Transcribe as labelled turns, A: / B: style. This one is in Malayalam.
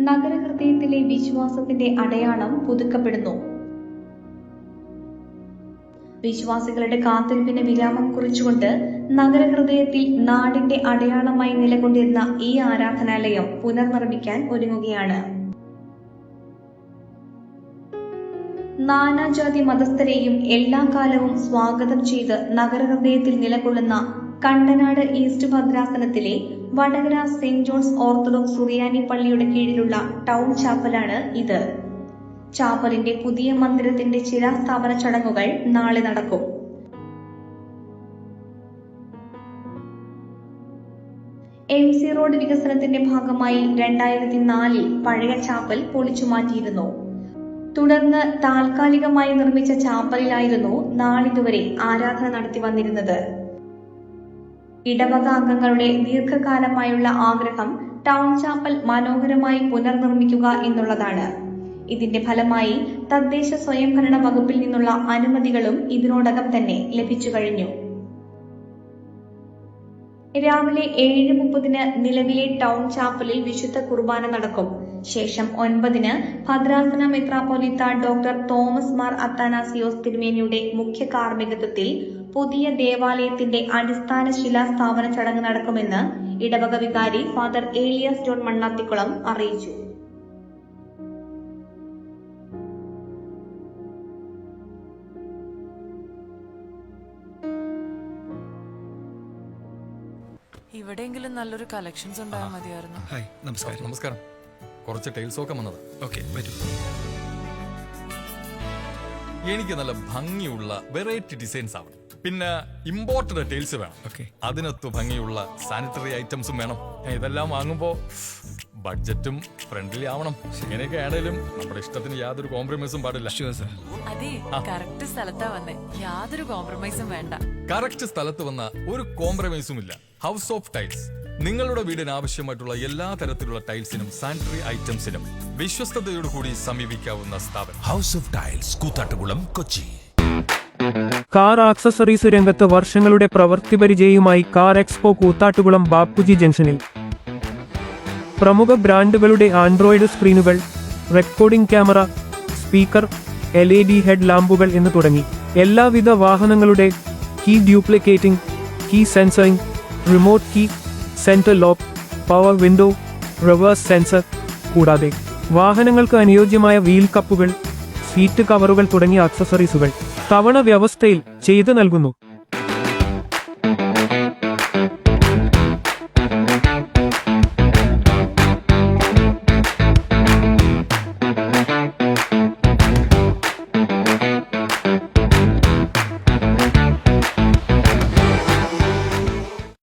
A: നഗരഹൃദയത്തിലെ വിശ്വാസത്തിന്റെ അടയാളം പുതുക്കപ്പെടുന്നു. വിശ്വാസികളുടെ കാത്തിരിപ്പിന് വിരാമം കുറിച്ചുകൊണ്ട് നഗരഹൃദയത്തിൽ നാടിന്റെ അടയാളമായി നിലകൊണ്ടിരുന്ന ഈ ആരാധനാലയം പുനർനിർമ്മിക്കാൻ ഒരുങ്ങുകയാണ്. നാനാജാതി മതസ്ഥരെയും എല്ലാ കാലവും സ്വാഗതം ചെയ്ത് നഗരഹൃദയത്തിൽ നിലകൊള്ളുന്ന കണ്ടനാട് ഈസ്റ്റ് ഭദ്രാസനത്തിലെ Vadakara Saint John's Orthodox Suriyani പള്ളിയുടെ കീഴിലുള്ള ടൗൺ ചാപ്പലാണ് ഇത്. ചാപ്പലിന്റെ പുതിയ മന്ദിരത്തിന്റെ ശിലാസ്ഥാപന ചടങ്ങുകൾ നാളെ നടക്കും. MC റോഡ് വികസനത്തിന്റെ ഭാഗമായി 2004 പഴയ ചാപ്പൽ പൊളിച്ചുമാറ്റിയിരുന്നു. തുടർന്ന് താൽക്കാലികമായി നിർമ്മിച്ച ചാപ്പലിലായിരുന്നു നാളിതുവരെ ആരാധന നടത്തി വന്നിരുന്നത്. ഇടവക അംഗങ്ങളുടെ ദീർഘകാലമായുള്ള ആഗ്രഹം ടൗൺ ചാപ്പൽ മനോഹരമായി പുനർനിർമ്മിക്കുക എന്നുള്ളതാണ്. ഇതിന്റെ ഫലമായി തദ്ദേശ സ്വയംഭരണ വകുപ്പിൽ നിന്നുള്ള അനുമതികളും ഇതിനോടകം തന്നെ ലഭിച്ചു കഴിഞ്ഞു. രാവിലെ 7:30 നിലവിലെ ടൗൺ ചാപ്പലിൽ വിശുദ്ധ കുർബാന നടക്കും. ശേഷം 9 ഭദ്രാസന മെത്രാപ്പൊലീത്ത ഡോക്ടർ തോമസ് മാർ അത്താനാസിയോസ് തിരുമേനിയുടെ മുഖ്യ കാർമ്മികത്വത്തിൽ പുതിയ ദേവാലയത്തിന്റെ അടിസ്ഥാന ശിലാസ്ഥാപന ചടങ്ങ് നടക്കുമെന്ന് ഇടവക വികാരി ഫാദർ ഏലിയാസ് ജോൺ മണ്ണാത്തിക്കുളം അറിയിച്ചു.
B: ഇവിടെയെങ്കിലും നല്ലൊരു കളക്ഷൻസ് ഉണ്ടായാൽ മതിയായിരുന്നു.
C: ഹായ്, നമസ്കാരം.
D: നമസ്കാരം. കുറച്ച് ടൈൽസ് ഒക്കെ വന്നത്.
C: ഓക്കെ, വരൂ.
D: എനിക്ക് നല്ല ഭംഗിയുള്ള വെറൈറ്റി ഡിസൈൻസ് ആവണം. പിന്നെ ഇമ്പോർട്ടഡ് ടൈൽസ് വേണം.
C: ഓക്കെ.
D: അതിനൊത്ത് ഭംഗിയുള്ള സാനിറ്ററി ഐറ്റംസും വേണം. ഇതെല്ലാം വാങ്ങുമ്പോ ബഡ്ജറ്റും ഫ്രണ്ട്ലി ആവണം. ഇങ്ങനെയൊക്കെ ആണെങ്കിലും നമ്മുടെ ഇഷ്ടത്തിന് യാതൊരു കോംപ്രമൈസും പാടില്ല.
B: അതെ, കറക്റ്റ് സ്ഥലത്താ വന്നേ. യാതൊരു കോംപ്രമൈസും വേണ്ട.
D: കറക്റ്റ് സ്ഥലത്ത് വന്ന ഒരു കോംപ്രമൈസും ഇല്ല. ഹൗസ് ഓഫ് ടൈൽസ് നിങ്ങളുടെ വീടിന് ആവശ്യമായിട്ടുള്ള എല്ലാ തരത്തിലുള്ള ടൈൽസിനും സാനിറ്ററി ഐറ്റംസിനും വിശ്വസ്തയോടുകൂടി സമീപിക്കാവുന്ന സ്ഥാപനം
E: house of tiles, Koothattukulam, Kochi.
F: Car accessories രംഗത്ത് വർഷങ്ങളുടെ പ്രവൃത്തി പരിചയവുമായി കാർ എക്സ്പോ കൂത്താട്ടുകുളം ബാപ്പുജി ജംഗ്ഷനിൽ. പ്രമുഖ ബ്രാൻഡുകളുടെ ആൻഡ്രോയിഡ് സ്ക്രീനുകൾ, recording camera, speaker, LED head ലാമ്പുകൾ എന്ന് തുടങ്ങി എല്ലാവിധ വാഹനങ്ങളുടെ key duplicating, key sensoring, remote key, central lock, power window, reverse sensor, കൂടാതെ വാഹനങ്ങൾക്ക് അനുയോജ്യമായ വീൽ കപ്പുകൾ, സീറ്റ് കവറുകൾ തുടങ്ങിയ ആക്സസറീസുകൾ തവണ വ്യവസ്ഥയിൽ ചെയ്തു നൽകുന്നു.